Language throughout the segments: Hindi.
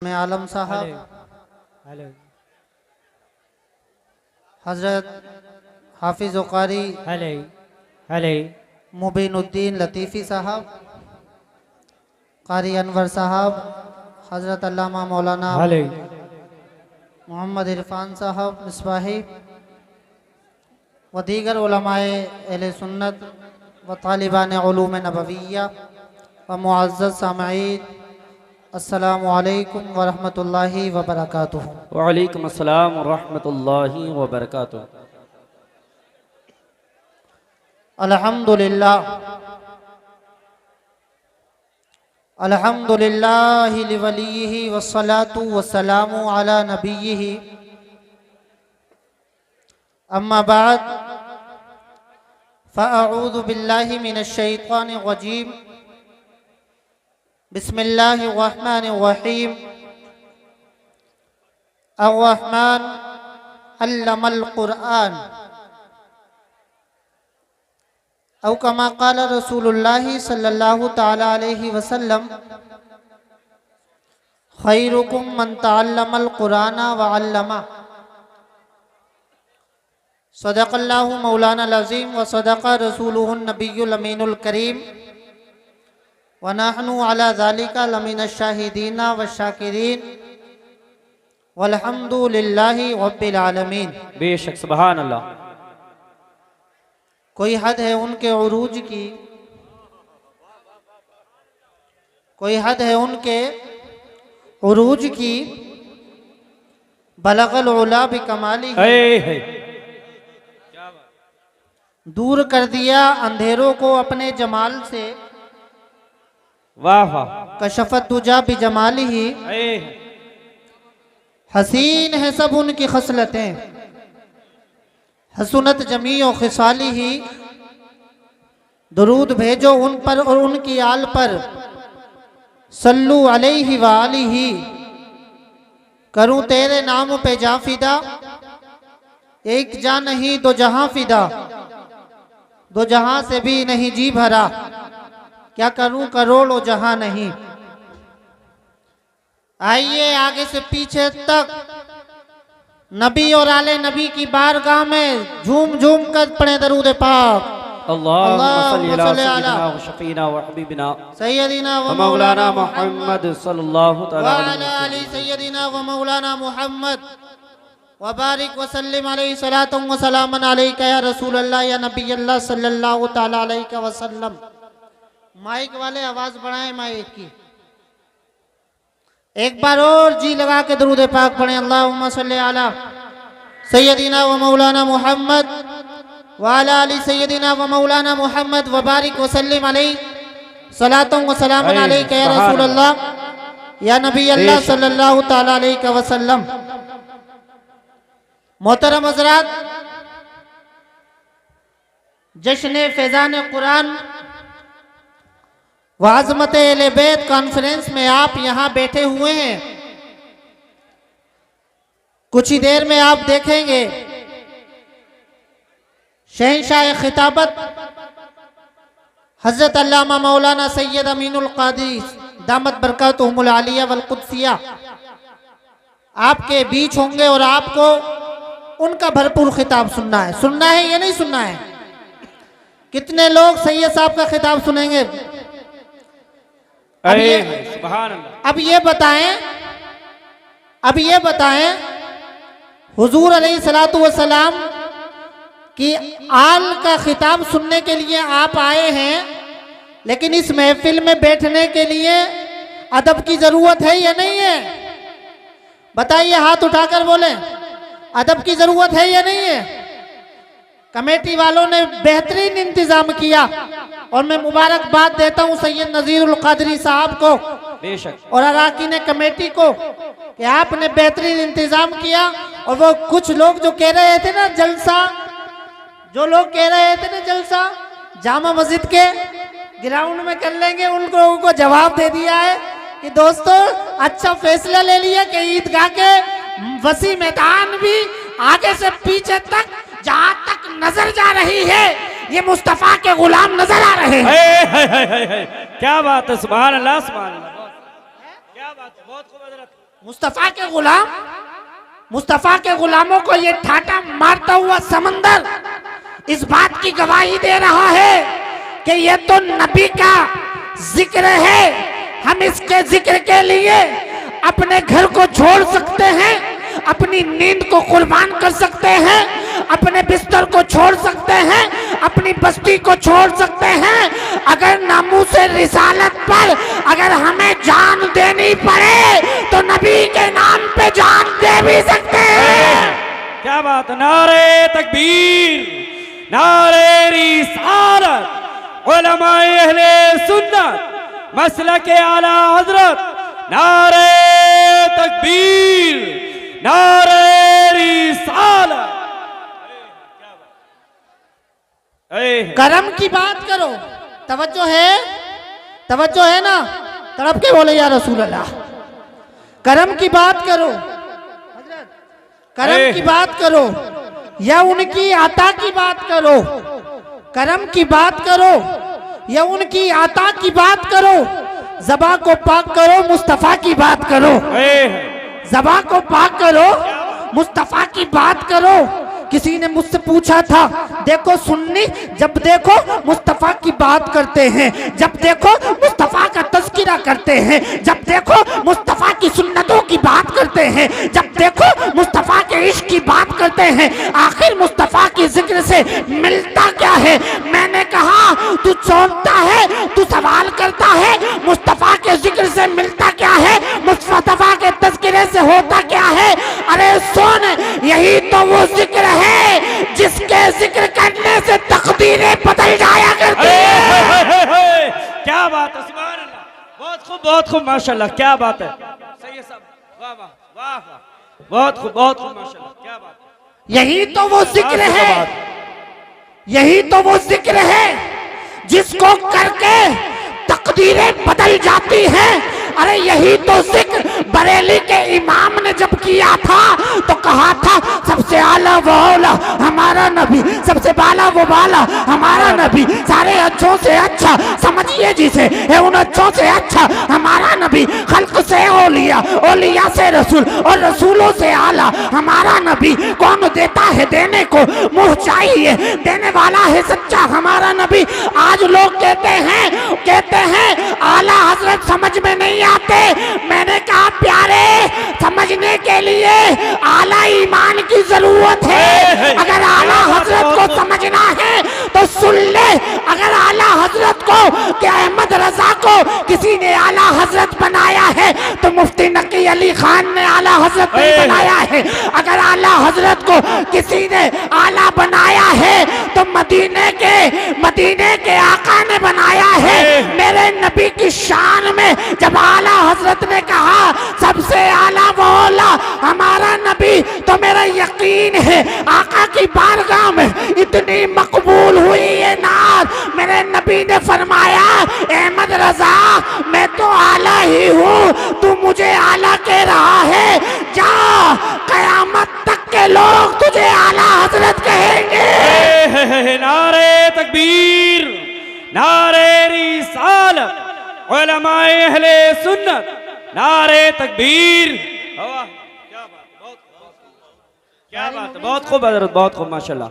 में आलम साहब, हजरत हाफिज कारी मुबीनुद्दीन लतीफ़ी साहब, कारी अनवर साहब, हजरत अल्लामा मौलाना मोहम्मद इरफान साहब मिसबाही व दीगर उलमाए अहले सुन्नत व तालिबान उलूम नबविय्या व मुअज़्ज़ज़ सामईन, अस्सलामु अलैकुम व रहमतुल्लाहि व बरकातुहू। व अलैकुम अस्सलाम व रहमतुल्लाहि व बरकातुहू। अल्हम्दुलिल्लाह अल्हम्दुलिल्लाहि लिवलिय्यिहि वस्सलातु वस्सलामु अला नबिय्यिहि अम्मा बाद फ़अऊज़ु बिल्लाहि मिनश शैतानिर रजीम। बिस्मिल्लाहिर रहमानिर रहीम। अर्रहमान अल्लमल कुरआन औ कमा क़ाल रसूलुल्लाहि सल्लल्लाहु तआला अलैहि वसल्लम खैरुकुम मन तअल्लमल कुरआन व अल्लमा। सदक़ल्लाहु मौलानाल अज़ीम व सदक़ रसूलुहुन नबियुल अमीनुल करीम व नहनु अला ज़ालिका लमिनश शाहिदीन व शाकिरीन वल्हम्दुलिल्लाहि रब्बिल आलमीन। बेशक सुभान अल्लाह। कोई हद है उनके उरूज की, कोई हद है उनके उरूज की, बलगल उला बिकमाली, दूर कर दिया अंधेरों को अपने जमाल से, वाह वाह। कशफत दुजा बिजमाली ही, हसीन है सब उनकी खसलतें, हसनत जमी और खिसाली ही। दुरूद भेजो उन पर और उनकी आल पर, सल्लू अलैहि व आलिही। करूं तेरे नाम पे जा फिदा, एक जा नहीं दो जहां फिदा, दो जहां से भी नहीं जी भरा, क्या करूं करोड़ों जहां नहीं। आइए आगे से पीछे तक नबी और आले नबी की बारगाह में झूम झूम कर पढ़े दरूद पाक। अल्लाहुम्मा सल्ली अला सय्यिदिना व शफीना व हबीबिना सय्यदिना व मौलाना मुहम्मद सल्लल्लाहु तआला अलैहि सय्यदिना व मौलाना मुहम्मद व बारिक व सल्लिम अलैहि सलातु व सलामन अलैका या रसूल अल्लाह या नबी अल्लाह सल्लल्लाहु तआला अलैहि वसल्लम। माइक वाले आवाज बढ़ाएं माइक की। एक बार और जी लगा के दरूद पाक पढ़ें। अल्लाहुम्मा सल्ली अला सय्यदिना व मौलाना मुहम्मद व अला आलि सय्यदिना व मौलाना मुहम्मद व बारिक व सल्लिम अलैहि सलातु व सलामन अलैका या रसूल अल्लाह या नबी अल्लाह सल्लल्लाहु तआला अलैहि वसल्लम। मोहतरम हज़रात, जश्न फैज़ान कुरान व अज़मत अहले बैत कॉन्फ्रेंस में आप यहाँ बैठे हुए हैं। कुछ ही देर में आप देखेंगे शहंशाह खिताबत हजरत अल्लामा मौलाना सैयद अमीनुल क़ादी दामत बरकातुहुमुल आलिया वल कुद्सिया आपके बीच होंगे और आपको उनका भरपूर खिताब सुनना है। सुनना है या नहीं सुनना है? कितने लोग सैयद साहब का खिताब सुनेंगे? अब ये बताएं हुजूर अलैहिस्सलातु वस्सलाम की आल का खिताब सुनने के लिए आप आए हैं, लेकिन इस महफिल में बैठने के लिए अदब की जरूरत है या नहीं है? बताइए, हाथ उठाकर बोले, अदब की जरूरत है या नहीं है? कमेटी वालों ने बेहतरीन इंतजाम किया और मैं मुबारकबाद देता हूं सैयद नज़ीरुल क़ादरी साहब को बेशक और अराकीन कमेटी को कि आपने बेहतरीन इंतजाम किया। और वो कुछ लोग जो कह रहे थे ना जलसा, जो लोग कह रहे थे ना जलसा जामा मस्जिद के ग्राउंड में कर लेंगे, उन लोगों को जवाब दे दिया है कि दोस्तों अच्छा फैसला ले लिया कि ईदगाह के वसी मैदान भी आगे से पीछे तक जहां तक नजर जा रही है ये मुस्तफा के गुलाम नजर आ रहे हैं। क्या बात है, सुभान अल्लाह सुभान अल्लाह। क्या बात है, बहुत खूब हज़रत। मुस्तफा के गुलाम, मुस्तफा के गुलामों को ये ठाटा मारता हुआ समंदर इस बात की गवाही दे रहा है कि ये तो नबी का जिक्र है। हम इसके जिक्र के लिए अपने घर को छोड़ सकते हैं, अपनी नींद को कुर्बान कर सकते हैं, अपने बिस्तर को छोड़ सकते हैं, अपनी बस्ती को छोड़ सकते हैं, अगर नामूस रिसालत पर अगर हमें जान देनी पड़े तो नबी के नाम पे जान दे भी सकते हैं। क्या बात, नारे तकबीर, नारे रिसालत, उलमाए अहले सुन्नत, मसलक आला हजरत, नारे तकबीर, नारे रिसालत। करम की बात करो, तवज्जो है, तवज्जो है ना, तड़प के बोले या रसूल अल्लाह। करम की बात करो, करम की बात करो या उनकी आता की बात करो, करम की बात करो या उनकी आता की बात करो, ज़बा को पाक करो, मुस्तफ़ा की बात करो, ज़बा को पाक करो, मुस्तफ़ा की बात करो। किसी ने मुझसे पूछा था, देखो सुन्नी जब देखो मुस्तफ़ा की बात करते हैं, जब देखो मुस्तफ़ा का तज़किरा करते हैं, जब देखो मुस्तफ़ा की सुन्नतों की बात करते हैं, जब देखो मुस्तफ़ा के इश्क की बात करते हैं, आखिर मुस्तफ़ा के जिक्र से मिलता क्या है? मैंने कहा तू चौंकता है, तू सवाल करता है, मुस्तफ़ा के जिक्र से मिलता क्या है? मुस्तफ़ा के तज़किरे से होता क्या है? अरे सुन, यही तो वो जिक्र है जिसके जिक्र करने से तकदीरें बदल जाया करती है। क्या बात है, सुभान अल्लाह, बहुत खूब, बहुत खूब, माशाल्लाह, क्या बात है, सही है सब, वाह वाह वाह वाह, बहुत खूब, बहुत खूब, माशाल्लाह, क्या बात है। यही तो वो जिक्र है, यही तो वो जिक्र है जिसको करके तकदीरें बदल जाती हैं। अरे यही तो जिक्र बरेली के इमाम ने जब किया था तो कहा था सबसे आला वो औला हमारा नबी, सबसे बाला वो बाला हमारा नबी, सारे अच्छों से अच्छा समझिए जिसे है उन अच्छों से अच्छा हमारा नबी, खल्क से ओलिया, ओलिया से रसूल और रसूलों से आला हमारा नबी। कौन देता है देने को मुँह चाहिए, देने वाला है सच्चा हमारा नबी। आज लोग कहते हैं आला हजरत समझ में नहीं आते। मैंने कहा प्यारे, समझने के लिए आला ईमान की जरूरत है। अगर आला हजरत को समझना है तो सुन ले, अगर आला हजरत को कि अहमद रजा को किसी ने आला हजरत बनाया है तो मुफ्ती नकी अली खान ने आला हजरत नहीं बनाया है। अगर आला हजरत को किसी ने आला बनाया है तो मदीने के आका ने बनाया है। मेरे नबी की शान में जब आला हजरत ने कहा सबसे आला मौला हमारा नबी, तो मेरा यकीन है आका की बारगाह में इतनी मकबूल हुई ये नात। मेरे नबी ने फरमाया अहमद रजा मैं तो आला ही हूँ, तू मुझे आला कह रहा है, जा कयामत तक के लोग तुझे आला हजरत कहेंगे। नारे तकबीर, नारे रिसालत, उलमाए अहले सुन्नत, नारे तकबीर। क्या बात, क्या बात है, बहुत खूब हजरत, बहुत खूब, माशाल्लाह।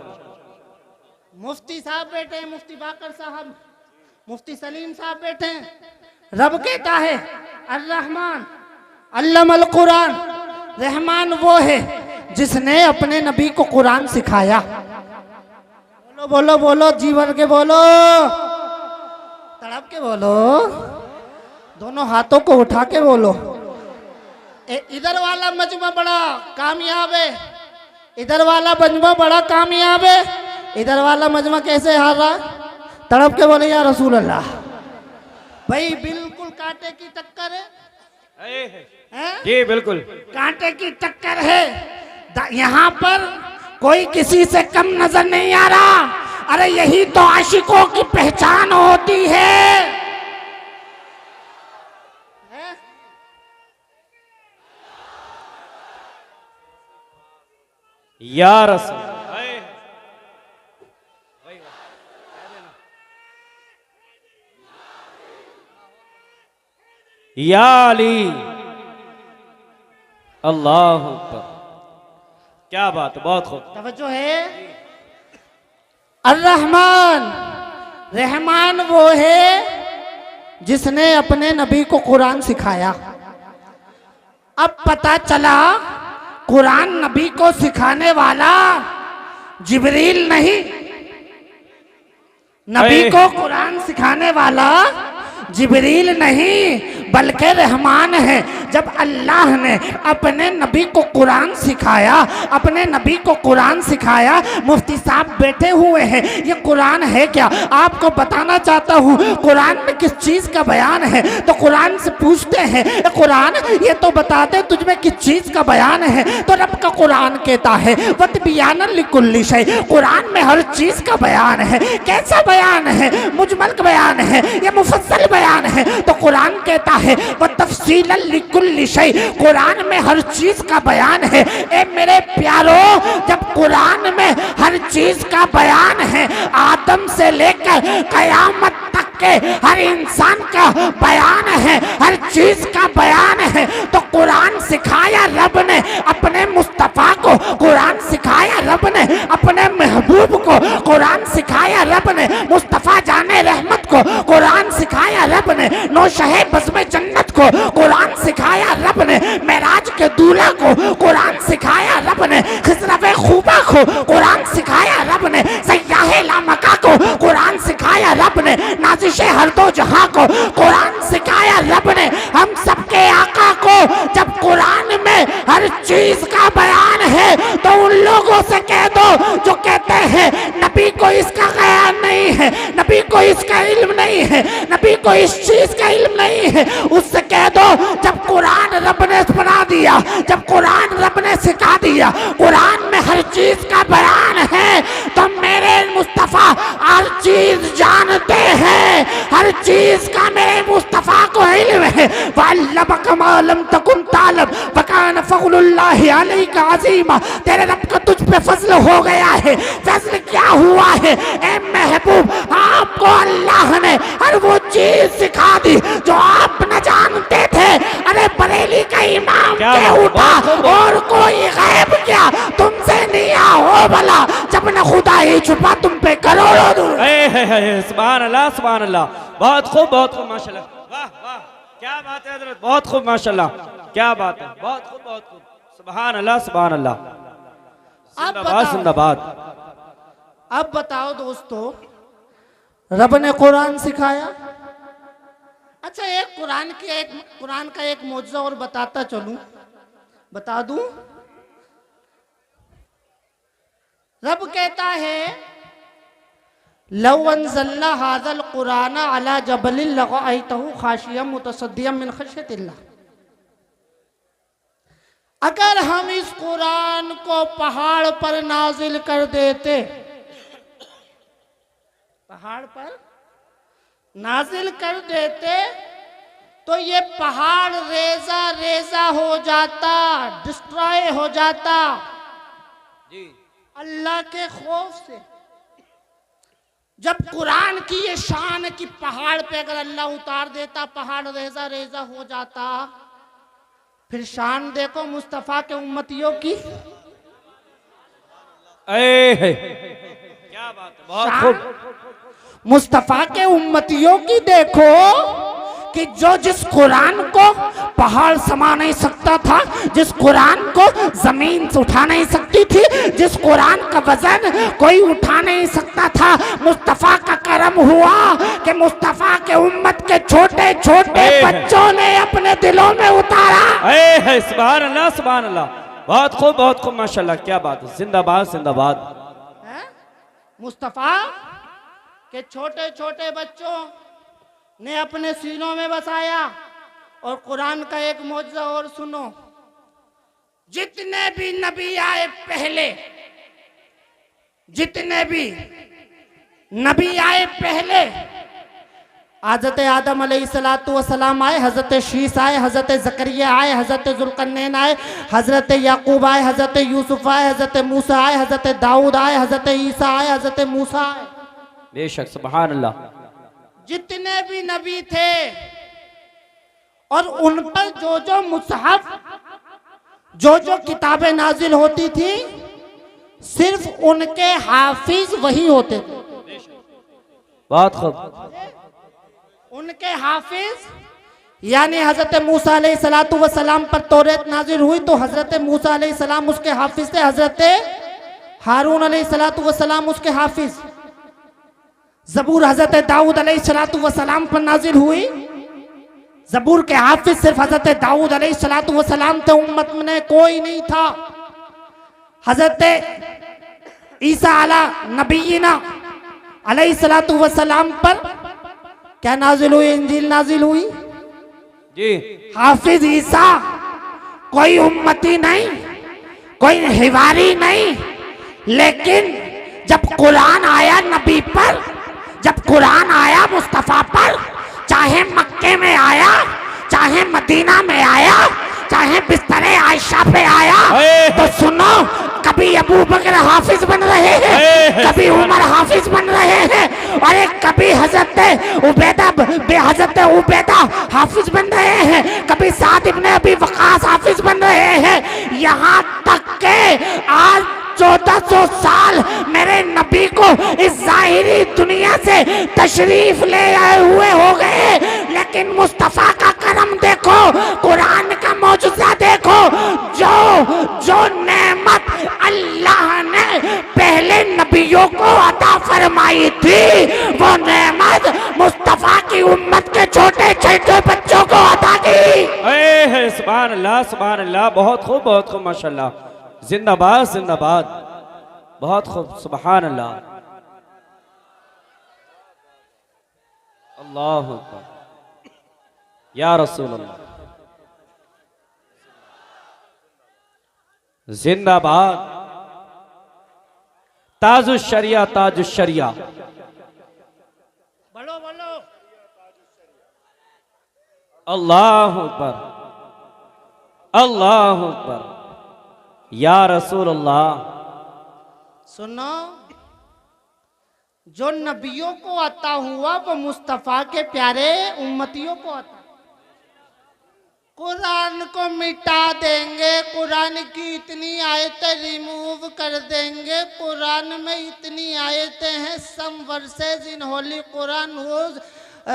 मुफ्ती साहब बैठे हैं, मुफ्ती बाकर साहब, मुफ्ती सलीम साहब बैठे हैं। रब कहता है अर्रहमान अल्लमल कुरान, रहमान वो है जिसने अपने नबी को कुरान सिखाया। बोलो बोलो बोलो, जीवन के बोलो, तड़प के बोलो, दोनों हाथों को उठा के बोलो। इधर वाला मजमा बड़ा कामयाब है, इधर वाला मजमा बड़ा कामयाब है, इधर वाला मजमा कैसे हार रहा? तड़प के बोले या रसूल अल्लाह। भाई बिल्कुल कांटे की टक्कर है, जी बिल्कुल कांटे की टक्कर है। यहाँ पर कोई किसी से कम नजर नहीं आ रहा। अरे यही तो आशिकों की पहचान होती है। या रसूल, या अली, अल्लाह अकबर, क्या बात है, बहुत खूब। तवज्जो है। अर्रहमान, रहमान वो है जिसने अपने नबी को कुरान सिखाया। अब पता चला कुरान नबी को सिखाने वाला जिब्रील नहीं, नबी को कुरान सिखाने वाला जिब्रील नहीं बल्कि रहमान है। जब अल्लाह ने अपने नबी को कुरान सिखाया, अपने नबी को कुरान सिखाया, मुफ्ती साहब बैठे हुए हैं, ये कुरान है क्या? आपको बताना चाहता हूँ कुरान में किस चीज़ का बयान है। तो कुरान से पूछते हैं कुरान ये तो बताते तुझमें किस चीज़ का बयान है। तो रब का कुरान कहता है वत बयानन लिकुल्ली शै, कुरान में हर चीज़ का बयान है। कैसा बयान है? मुजमल का बयान है या मुफस्सल बयान है? तो कुरान कहता है वह तफसीलन लिकुल्ली शै, कुरान में हर चीज का बयान है। ए मेरे प्यारों, जब कुरान में हर चीज का बयान है, आदम से लेकर कयामत तक के हर इंसान का बयान है, हर चीज का बयान है, तो कुरान सिखाया रब ने अपने मुस्तफ़ा को, कुरान सिखाया रब ने अपने महबूब को, कुरान सिखाया रब ने मुस्तफ़ा जाने रहमत को, कुरान सिखाया रब ने नौशहे बज़्म जन्नत को, कुरान सिखाया रब ने मेराज के दूल्हा को, कुरान सिखाया रब ने खिसरवे खूबा को, कुरान सिखाया रब ने सयाहे लामका को, कुरान सिखाया रब ने नाजिशे हर दो जहां को, कुरान सिखाया रब ने हम सबके आका को। जब कुरान में हर चीज का बयान है तो उन लोगों से कह दो जो कहते हैं नबी को इसका ज्ञान नहीं है, नबी को इसका इल्म नहीं है, नबी को इस चीज का इल्म नहीं है, उससे कह दो जब कुरान रब ने बना दिया, जब कुरान रब ने सिखा दिया, कुरान में हर चीज का बयान है, तो मेरे मुस्तफ़ा हर चीज जानते हैं, हर चीज का मेरे मुस्तफ़ा को इल्म है। वअल्लमक मा लम तकुन तालब वकान फज़लुल्लाहि अलैका अज़ीमा, तेरे रब का तुझ पे फजल हो गया है। फजल क्या हुआ है? ए महबूब, आपको अल्लाह ने हर वो चीज सिखा दी जो आप न जानते थे। अरे बरेली का इमाम के उठा और कोई गैब क्या तुमसे नहीं हो भला, जब न खुदा ही छुपा तुम पे करोड़ों दूर। सुभान अल्लाह, सुभान अल्लाह, बहुत खूब, बहुत खूब, माशाल्लाह, वाह वाह, क्या बात है हज़रत, बहुत खूब, माशाल्लाह, क्या बात है, बहुत खूब, बहुत खूब, सुभान अल्लाह, सुभान अल्लाह, जिंदाबाद जिंदाबाद। अब बताओ दोस्तों, रब ने कुरान सिखाया। अच्छा, एक कुरान का एक मौजज़ा और बताता चलूं, बता दूं। रब कहता है लौ अंज़लना हाज़ल कुरान अला जबलिन लरअयतहु खाशियम मुतसद्दियम मिन खश्यतिल्लाह, अगर हम इस कुरान को पहाड़ पर नाजिल कर देते, पहाड़ पर नाजिल कर देते तो ये पहाड़ रेजा रेजा हो जाता, डिस्ट्रॉय हो जाता जी। अल्लाह के खौफ से। जब कुरान की ये शान कि पहाड़ पे अगर अल्लाह उतार देता पहाड़ रेजा रेजा हो जाता, फिर शान देखो मुस्तफ़ा के उम्मतियों की। क्या बात है, बहुत खूब। मुस्तफ़ा के उम्मतियों की देखो कि जो जिस कुरान को पहाड़ समा नहीं सकता था, जिस कुरान को जमीन से उठा नहीं सकती थी, जिस कुरान का वजन कोई उठा नहीं सकता था, मुस्तफ़ा का करम हुआ कि मुस्तफ़ा के उम्मत के छोटे छोटे बच्चों ने अपने दिलों में उतारा। सुभान अल्लाह, सुभान अल्लाह, बहुत खूब, बहुत खूब, माशाल्लाह, क्या बात है, जिंदाबाद जिंदाबाद। मुस्तफ़ा के छोटे छोटे बच्चों ने अपने सीनों में बसाया। और कुरान का एक मौजज़ा और सुनो, जितने भी नबी आए पहले, जितने भी नबी आए पहले, हज़रत आदम अलैहिस्सलातु वस्सलाम आए, हज़रत शीस आए, हज़रत ज़करिया आए, हज़रत ज़ुल्करनैन आए, हज़रत याकूब आए, हज़रत यूसुफ आए, हज़रत मूसा आए, हज़रत दाऊद आए, हज़रत ईसा आए, हज़रत मूसा आए। बेशक, सुभान अल्लाह। जितने भी नबी थे और उन पर जो जो मुसहफ जो जो किताबें नाजिल होती थी सिर्फ उनके हाफिज वही होते थे। बहुत खूब। उनके हाफिज यानी हजरत मूसा अलैहिस्सलातु वस्सलाम पर तौरात नाजिल हुई तो हजरत मूसा अलैहिस्सलाम उसके हाफिज थे, हजरत हारून अलैहिस्सलातु वस्सलाम उसके हाफिज। जबूर हजरत दाऊद अलैहिस्सलातु वस्सलाम पर नाजिल हुई, जबूर के हाफिज सिर्फ हजरत दाऊद अलैहिस्सलातु वस्सलाम थे, उम्मत में कोई नहीं था। हजरत ईसा अला नबीना अलैहिस्सलातु वस्सलाम पर क्या नाजिल हुई? इंजील नाजिल हुई जी। हाफिज ईसा कोई उम्मती नहीं, कोई हिवारी नहीं, लेकिन जब कुरान आया नबी पर, जब कुरान आया मुस्तफा पर, चाहे मक्के में आया, चाहे मदीना में आया, चाहे बिस्तरे आयशा पे आया, तो सुनो, कभी अबू बकर हाफिज बन रहे हैं, कभी उमर हाफिज बन रहे हैं, और कभी हजरत उबैदा हाफिज बन रहे हैं, कभी साद इब्ने अबी वक़ास हाफिज बन रहे हैं। यहाँ तक के आज 1400 साल मेरे नबी को इस जाहिरी दुनिया से तशरीफ ले आए हुए हो गए, लेकिन मुस्तफा का करम देखो, कुरान का मौजूदा देखो, जो नेमत अल्लाह ने पहले नबियों को अता फरमाई थी, वो नेमत मुस्तफा की उम्मत के छोटे छोटे बच्चों को अता की। सुभान अल्लाह, सुभान अल्लाह। बहुत खूब, बहुत खूब, माशाल्लाह। जिंदाबाद, जिंदाबाद। बहुत खूब, सुभान अल्लाह। अल्लाह अकबर, या रसूल अल्लाह। जिंदाबाद। ताजुश शरिया, ताजुश शरिया। बोलो बोलो। अल्लाह अकबर, अल्लाह अकबर, या रसूल अल्लाह। सुनो, जो नबियों को अता हुआ वो मुस्तफा के प्यारे उम्मतियों को अता। कुरान को मिटा देंगे, कुरान की इतनी आयतें रिमूव कर देंगे, कुरान में इतनी आयतें हैं, सम वर्सेस इन होली कुरान वो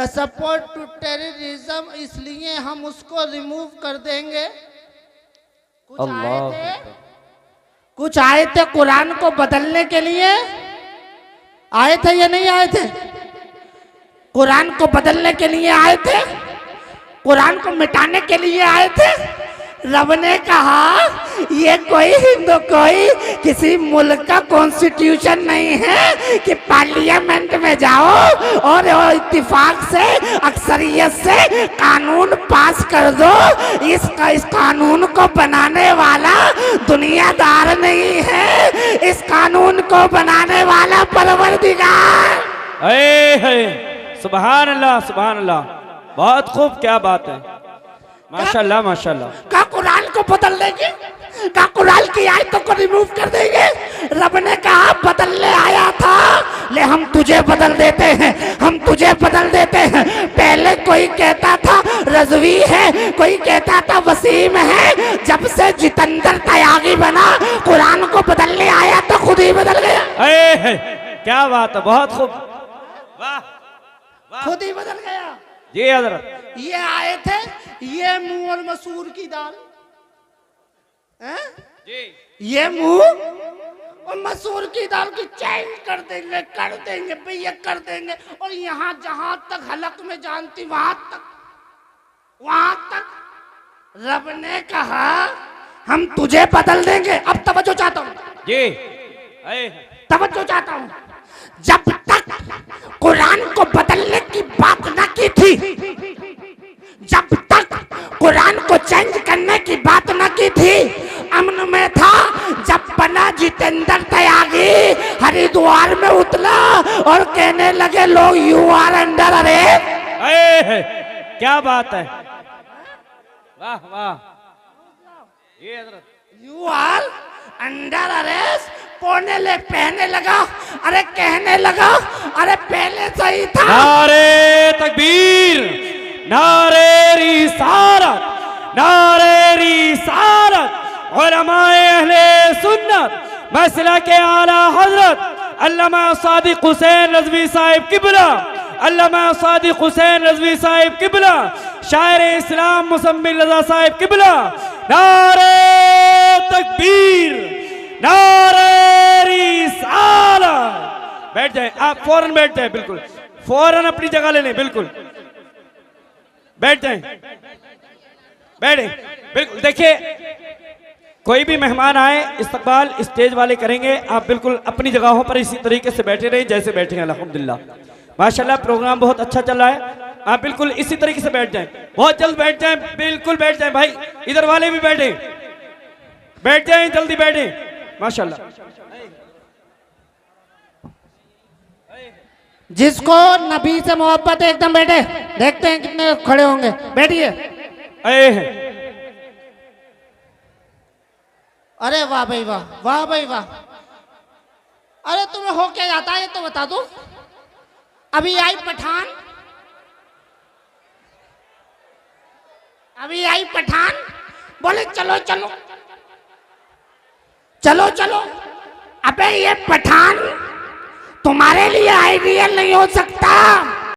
सपोर्ट टू टेररिज्म, इसलिए हम उसको रिमूव कर देंगे। कुछ आए थे कुरान को बदलने के लिए, आए थे या नहीं आए थे? कुरान को बदलने के लिए आए थे, कुरान को मिटाने के लिए आए थे। रब ने कहा ये कोई किसी मुल्क का कॉन्स्टिट्यूशन नहीं है कि पार्लियामेंट में जाओ और इत्तेफाक से, अक्सरियत से कानून पास कर दो। इस कानून को बनाने वाला दुनियादार नहीं है, इस कानून को बनाने वाला परवरदिगार। सुभान अल्लाह, सुभान अल्लाह। बहुत खूब, क्या बात है, माशाल्लाह, माशाल्लाह। का कुरान को बदल देंगे, का कुरान की आयतों को रिमूव कर देंगे। रब ने कहा बदलने आया था, ले हम तुझे बदल देते हैं, हम तुझे बदल देते हैं। पहले कोई कहता था रज़वी है, कोई कहता था वसीम है, जब से जितेंद्र तयागी बना, कुरान को बदलने आया तो खुद ही बदल गया। क्या बात है, बहुत खूब, वाह, खुद ही बदल गया। जी हजरत। ये आए थे, ये मुंह और मसूर की दाल है जी, ये मुंह और मसूर की दाल की चेंज कर देंगे भैया, कर देंगे। और यहाँ जहां तक हलक में जानती वहां तक रब ने कहा हम तुझे बदल देंगे। अब तवज्जो चाहता हूँ जी, तवज्जो चाहता हूँ। जब तक कुरान को बदलने की बात न की थी, जब तक कुरान को चेंज करने की बात न की थी, अमन में था। जब बना जितेंद्र तयागी, हरिद्वार में उतरा और कहने लगे लोग यू आर अंडर अरेस्ट। क्या बात है, वाह वाह, ये हजरत, यू आर अंडर अरेस्ट। पहने लगा, अरे कहने लगा, अरे पहले सही था। नारे तकबीर, नारे रिसालत, नारे रिसालत, उलमाए अहले सुन्नत मसला के आला हजरत अल्लामा सादिक हुसैन रज़वी साहिब किबला, अल्लामा सादिक हुसैन रज़वी साहिब किबला, शायर इस्लाम मुसम्मिल रज़ा साहिब किबला, नारे तकबीर, नारे रिसालत। बैठ जाएं आप, फौरन बैठ जाएं, बिल्कुल फौरन अपनी जगह ले लें, बिल्कुल बैठ जाएं, बैठे बिल्कुल। देखिए कोई भी मेहमान आए इस्तकबाल स्टेज वाले करेंगे, आप बिल्कुल अपनी जगहों पर इसी तरीके से बैठे रहें जैसे बैठे हैं। अल्हम्दुलिल्लाह माशाल्लाह प्रोग्राम बहुत अच्छा चल रहा है, आप बिल्कुल इसी तरीके से बैठ जाएं, बहुत जल्द बैठ जाएं, बिल्कुल बैठ जाएं भाई, इधर वाले भी बैठे, बैठ जाएं जल्दी बैठे माशाल्लाह। जिसको नबी से मोहब्बत है एकदम बैठे, देखते हैं कितने खड़े होंगे, बैठिए। अरे वाह भाई वाह, वाह भाई वाह। अरे तुम्हें हो क्या जाता है ये तो बता दो। अभी आई पठान, अभी आई पठान, बोले चलो चलो चलो चलो। अबे ये पठान तुम्हारे लिए आइडियल नहीं हो सकता।